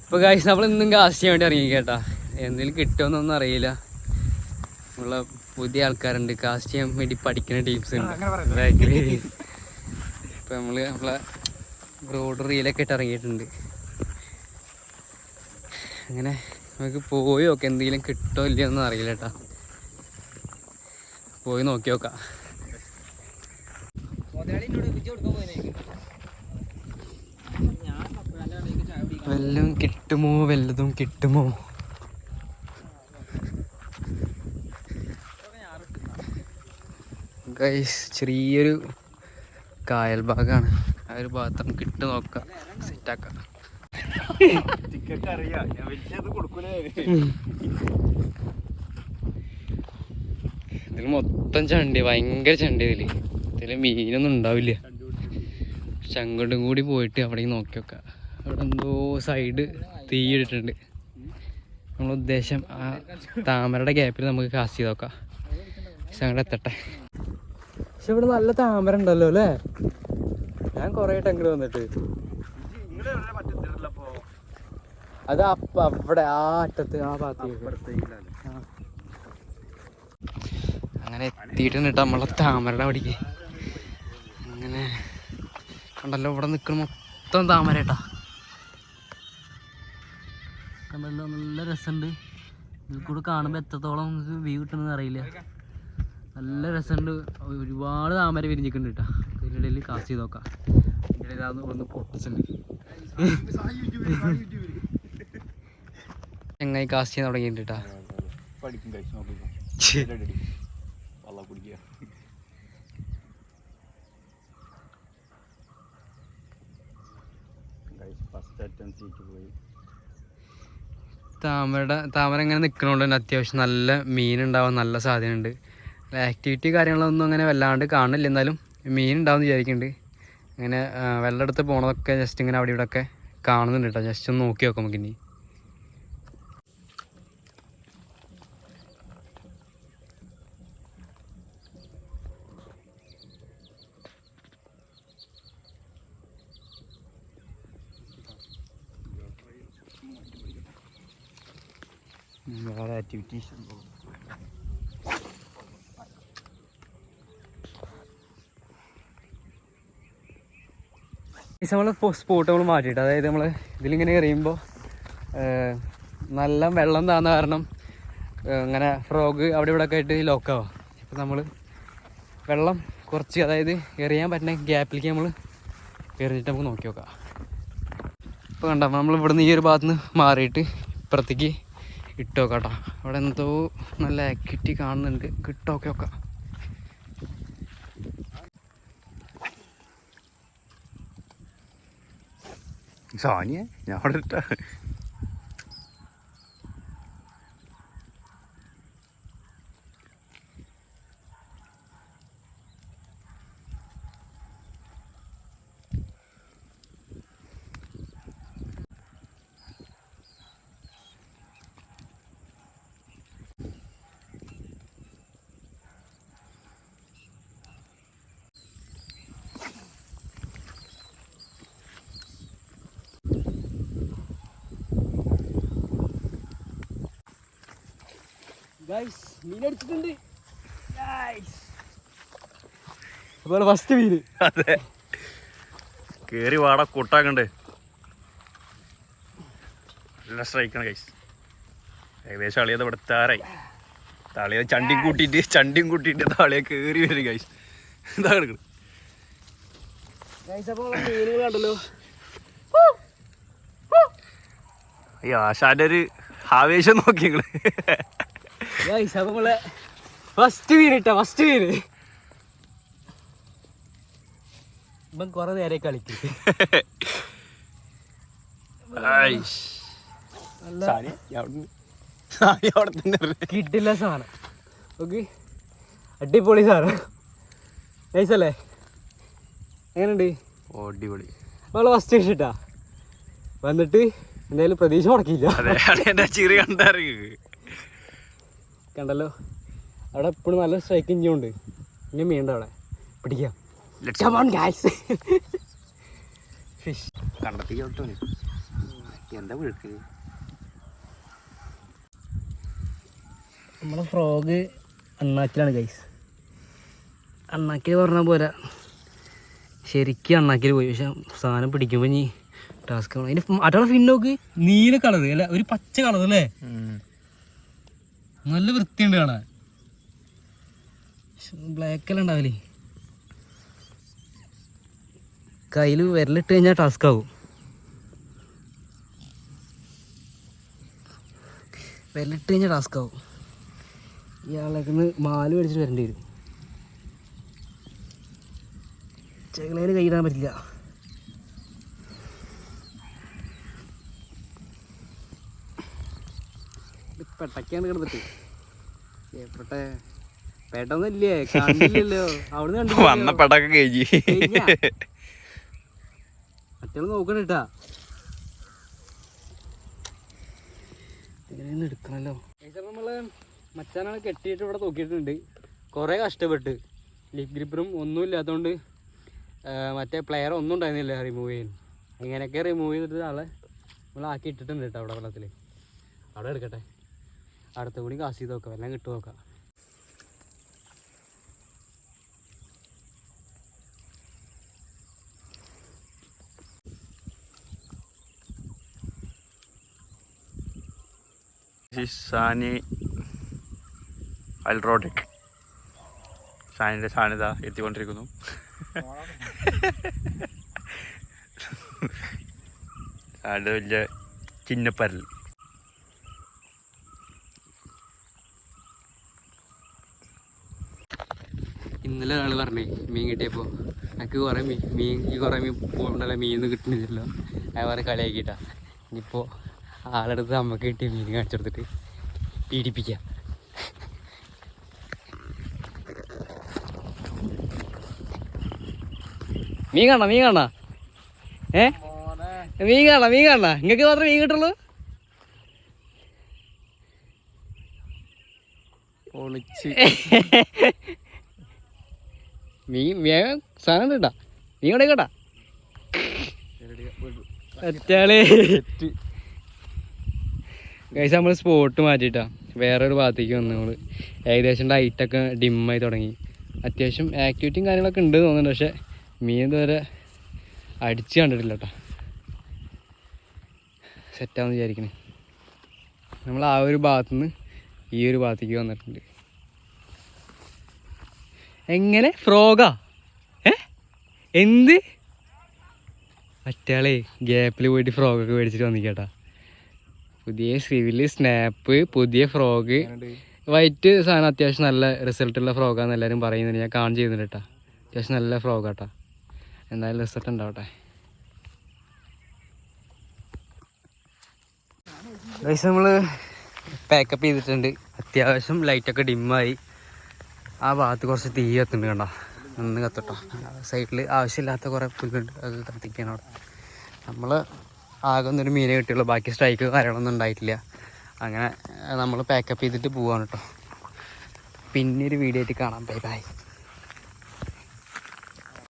ഇപ്പോൾ ഗൈസ് നമ്മൾ ഇന്നും കാസ്റ്റ് ചെയ്യാൻ വേണ്ടി ഇറങ്ങി കേട്ടാ. എന്തെങ്കിലും കിട്ടുമെന്നൊന്നും അറിയില്ല. നമ്മളെ പുതിയ ആൾക്കാരുണ്ട്, കാസ്റ്റ് ചെയ്യാൻ വേണ്ടി പഠിക്കുന്ന ടീംസ് ഉണ്ട് ബാക്കിൽ. ഇപ്പം നമ്മളെ റോഡ് റീലൊക്കെ ഇട്ട് ഇറങ്ങിയിട്ടുണ്ട്. അങ്ങനെ നമുക്ക് പോയി നോക്കാം എന്തെങ്കിലും കിട്ടോ ഇല്ലയൊന്നും അറിയില്ല കേട്ടാ. പോയി നോക്കി നോക്കാം. വല്ലതും കിട്ടുമോ, വല്ലതും കിട്ടുമോ? ഗൈസ് ചെറിയൊരു കായൽ ഭാഗമാണ്. ആ ഒരു ഭാഗത്ത് നമുക്ക് ഇട്ട് നോക്കാം, സെറ്റാക്കാം. ഇതിൽ മൊത്തം ചണ്ടി, ഭയങ്കര ചണ്ടി. ഇതിൽ മീനൊന്നും ഉണ്ടാവില്ല. പക്ഷെ അങ്ങോട്ടും കൂടി പോയിട്ട് അവിടേക്ക് നോക്കി നോക്കാം. അവിടെ എന്തോ സൈഡ് തീയിട്ടിട്ടുണ്ട്. നമ്മൾ ഉദ്ദേശം ആ താമരയുടെ ഗ്യാപ്പിൽ നമുക്ക് കാസ്റ്റ് ചെയ്ത് നോക്കാം. പക്ഷെ അങ്ങോട്ട് എത്തട്ടെ. പക്ഷെ ഇവിടെ നല്ല താമര ഉണ്ടല്ലോ അല്ലേ? ഞാൻ കുറേ അങ്ങോട്ട് വന്നിട്ട് അത് അവിടെ ആ അറ്റത്ത് ആ ഭാഗത്തേക്ക് അങ്ങനെ എത്തിയിട്ടുണ്ട് കേട്ടോ നമ്മളെ താമരയുടെ അവിടേക്ക്. അങ്ങനെ കണ്ടല്ലോ, ഇവിടെ നിൽക്കുന്ന മൊത്തം താമര കേട്ടാ. കണ്ടല്ലോ, നല്ല രസമുണ്ട്. ഇതിൽ കൂടെ കാണുമ്പോൾ എത്രത്തോളം നമുക്ക് വ്യൂ കിട്ടുമെന്ന് അറിയില്ല. നല്ല രസമുണ്ട്. ഒരുപാട് താമര വിരിഞ്ഞിട്ടുണ്ട് കേട്ടോ. ഇതിനിടയിൽ കാസ്റ്റ് ചെയ്ത് നോക്കാം. ഇതിൻ്റെ ഇടയിൽ അത് ഒന്ന് പൊട്ടിച്ചുണ്ട്. എങ്ങനെ കാസ്റ്റ് ചെയ്യാൻ തുടങ്ങിയിട്ടുണ്ട് കേട്ടോ. താമര ഇങ്ങനെ നിൽക്കണോണ്ട് തന്നെ അത്യാവശ്യം നല്ല മീനുണ്ടാവാൻ നല്ല സാധ്യതയുണ്ട്. ആക്ടിവിറ്റി കാര്യങ്ങളൊന്നും അങ്ങനെ വല്ലാണ്ട് കാണില്ല, എന്നാലും മീൻ ഉണ്ടാവും വിചാരിക്കുന്നുണ്ട്. അങ്ങനെ വെള്ളം എടുത്ത് പോണതൊക്കെ ജസ്റ്റ് ഇങ്ങനെ അവിടെ ഇവിടെ ഒക്കെ കാണുന്നുണ്ട് കേട്ടോ. ജസ്റ്റ് ഒന്ന് നോക്കി നോക്കാം നമുക്ക് ഇനി. വേറെ ആക്ടിവിറ്റീസ് നമ്മൾ സ്പോട്ട് നമ്മൾ മാറ്റിയിട്ട്, അതായത് നമ്മൾ ഇതിലിങ്ങനെ എറിയുമ്പോൾ നല്ല വെള്ളം താന്ന കാരണം ഇങ്ങനെ ഫ്രോഗ് അവിടെ ഇവിടെ ഒക്കെ ആയിട്ട് ലോക്കാവും. അപ്പോൾ നമ്മൾ വെള്ളം കുറച്ച്, അതായത് എറിയാൻ പറ്റുന്ന ഗ്യാപ്പിലേക്ക് നമ്മൾ എറിഞ്ഞിട്ട് നമുക്ക് നോക്കി നോക്കാം. ഇപ്പോൾ കണ്ടോ, നമ്മൾ ഇവിടുന്ന് ഈ ഒരു ഭാഗത്ത് നിന്ന് മാറിയിട്ട് ഇപ്പുറത്തേക്ക് ഇട്ട് നോക്കാം കേട്ടോ. അവിടെ എന്തോ നല്ല ആക്ടിവിറ്റി കാണുന്നുണ്ട്, കിട്ടോക്കെ നോക്കാം. സാനിയ ഞാൻ അവിടെ ഇട്ടാ. ഗൈസ് മീൻ അടിച്ചിട്ടുണ്ട്. അപ്പോൾ ഫസ്റ്റ് മീൻ. അതെ, കേറി വാട കൂട്ടാക്കണ്ടേ. നല്ല സ്ട്രൈക്കാണ് ഗൈസ്. ഏകദേശം അളിയത് ഇവിടെ താറായി. താളിയെ ചണ്ടിയും കൂട്ടിയിട്ട് താളിയെ കേറി വരും ഗൈസ്. എന്താ കിടക്കുന്നത് മീനുകൾ കണ്ടല്ലോ. ഈ ആശാന്റെ ഒരു ആവേശം നോക്കി നിങ്ങള്. നമ്മളെ ഫസ്റ്റ് മീൻ ഇട്ട ഫസ്റ്റ് മീൻ. ഇപ്പം കുറെ നേരെ കളിക്കും. കിട്ടില്ല സാധനം. ഓക്കെ, അടിപൊളി സാധനം. നൈസല്ലേ? എങ്ങനെയുണ്ട്? അടിപൊളി. നമ്മള് ഫസ്റ്റ് ഇട്ടാ വന്നിട്ട് എന്തായാലും പ്രതീക്ഷ മുടക്കിയില്ല. കണ്ടല്ലോ, അവിടെ എപ്പോഴും നല്ല സ്ട്രൈക്ക് ഇഞ്ചുണ്ട്. ഇനി മീനുണ്ട് അവിടെ, പിടിക്കാം. ഫിഷ് കണ്ടെത്തി എന്താ വിളിക്ക് നമ്മളെ ഫ്രോഗ് അണ്ണാക്കിലാണ് ഗൈസ്. അണ്ണാക്കിൽ പറഞ്ഞാൽ പോരാ, ശരിക്കും അണ്ണാക്കിൽ പോയി. പക്ഷെ സാധനം പിടിക്കുമ്പോൾ ഇനി ടാസ്ക് ആണ്. അതിന് അറ്റാളെ ഫിന്നോക്ക് നീല കളർ അല്ല, ഒരു പച്ച കളർ അല്ലേ, നല്ല വൃത്തിയുണ്ട് കാണാൻ. ബ്ലാക്ക് എല്ലാം ഉണ്ടാവില്ലേ, കയ്യിൽ വിരലിട്ട് കഴിഞ്ഞാൽ ടാസ്ക് ആവും. വിരലിട്ട് കഴിഞ്ഞാൽ ടാസ്ക് ആവും. ഇയാളേക്ക് മാല് മേടിച്ചിട്ട് വരേണ്ടി വരും. ചെകളയിൽ കൈയിടാൻ പറ്റില്ല. പെട്ടക്കാണ് കിടന്നിട്ട് എപ്പട്ടെ പെട്ടൊന്നുമില്ലേ, കണ്ടില്ലല്ലോ. അവിടുന്ന് വന്ന പെട്ടൊക്കെ കഴിഞ്ഞ് മറ്റേ നോക്കണേട്ടാ, എങ്ങനെയൊന്നും എടുക്കണല്ലോ. നമ്മള് മച്ചാനാണ് കെട്ടിയിട്ട് ഇവിടെ നോക്കിയിട്ടുണ്ട്. കുറേ കഷ്ടപ്പെട്ട് ലിപ് ഗ്രിപ്പറും ഒന്നും ഇല്ലാത്തതുകൊണ്ട് മറ്റേ പ്ലെയർ ഒന്നും ഉണ്ടായിരുന്നില്ല റിമൂവ് ചെയ്യാൻ. ഇങ്ങനെയൊക്കെ റിമൂവ് ചെയ്തിട്ട് ആളെ നമ്മളാക്കി ഇട്ടിട്ടുണ്ട് കേട്ടോ അവിടെ വെള്ളത്തിൽ. അവിടെ എടുക്കട്ടെ, അടുത്ത കൂടി കാശ് ചെയ്ത് നോക്കാം, എല്ലാം കിട്ടും നോക്കാം. സാനി അൽറോഡിക് സാനിൻ്റെ സാനിത എത്തിക്കൊണ്ടിരിക്കുന്നു. അത് വലിയ ചിന്നപ്പരൽ. ഇന്നലെ ഒരാൾ പറഞ്ഞേ മീൻ കിട്ടിയപ്പോൾ എനിക്ക് കുറേ മീൻ പോകണ്ടല്ലോ, മീനൊന്നും കിട്ടുന്നില്ലല്ലോ. അത് വേറെ കളിയാക്കിയിട്ടാ. ഇനിയിപ്പോൾ ആളെടുത്ത് നമുക്ക് കിട്ടിയ മീൻ കാണിച്ചെടുത്തിട്ട് പീഡിപ്പിക്കാം. മീൻ കാണാ മീൻ കാണാ നിങ്ങൾക്ക് മാത്രമേ മീൻ കിട്ടുള്ളൂ. മീൻ സാധനം കേട്ടാ, മീൻ കൂടെ കേട്ടാ ഒറ്റാളേ. കഴിച്ച് നമ്മൾ സ്പോട്ട് മാറ്റിയിട്ടാ വേറൊരു ഭാഗത്തേക്ക് വന്നു. നമ്മൾ ഏകദേശം ലൈറ്റൊക്കെ ഡിമ്മായി തുടങ്ങി. അത്യാവശ്യം ആക്ടിവിറ്റിയും കാര്യങ്ങളൊക്കെ ഉണ്ട് തോന്നുന്നുണ്ട്. പക്ഷെ മീൻ ഇതുവരെ അടിച്ച് കണ്ടിട്ടില്ല കേട്ടോ. സെറ്റാന്ന് വിചാരിക്കണേ. നമ്മൾ ആ ഒരു ഭാഗത്തുനിന്ന് ഈ ഒരു ഭാഗത്തേക്ക് വന്നിട്ടുണ്ട്. എങ്ങനെ ഫ്രോഗാ? എന്ത് മറ്റാളേ ഗ്യാപ്പിൽ പോയിട്ട് ഫ്രോഗൊക്കെ മേടിച്ചിട്ട് വന്നിക്കേട്ടാ. പുതിയ സിവില് സ്നാപ്പ്, പുതിയ ഫ്രോഗ്, വൈറ്റ് സാധനം. അത്യാവശ്യം നല്ല റിസൾട്ടുള്ള ഫ്രോഗാന്ന് എല്ലാവരും പറയുന്നുണ്ട്. ഞാൻ കാണും ചെയ്യുന്നുണ്ട് കേട്ടോ. അത്യാവശ്യം നല്ല ഫ്രോഗാട്ടാ. എന്തായാലും റിസൾട്ട് ഉണ്ടാവട്ടെ. ഗൈസ് നമ്മൾ പാക്കപ്പ് ചെയ്തിട്ടുണ്ട്. അത്യാവശ്യം ലൈറ്റൊക്കെ ഡിമ്മായി. ആ ഭാഗത്ത് കുറച്ച് തീ കത്തുന്നുണ്ട് കണ്ടോ, നിന്ന് കത്തട്ടോ. സൈഡിൽ ആവശ്യമില്ലാത്ത കുറേ പുല്ലുണ്ട്, അത് കത്തിക്കണം അവിടെ. നമ്മൾ ആകെ ഒന്നൊരു മീനെ കിട്ടിയുള്ളൂ, ബാക്കി സ്ട്രൈക്ക് കാര്യങ്ങളൊന്നും ഉണ്ടായിട്ടില്ല. അങ്ങനെ നമ്മൾ പാക്കപ്പ് ചെയ്തിട്ട് പോവാണ് കേട്ടോ. പിന്നെ ഒരു വീഡിയോ ആയിട്ട് കാണാം. Bye bye.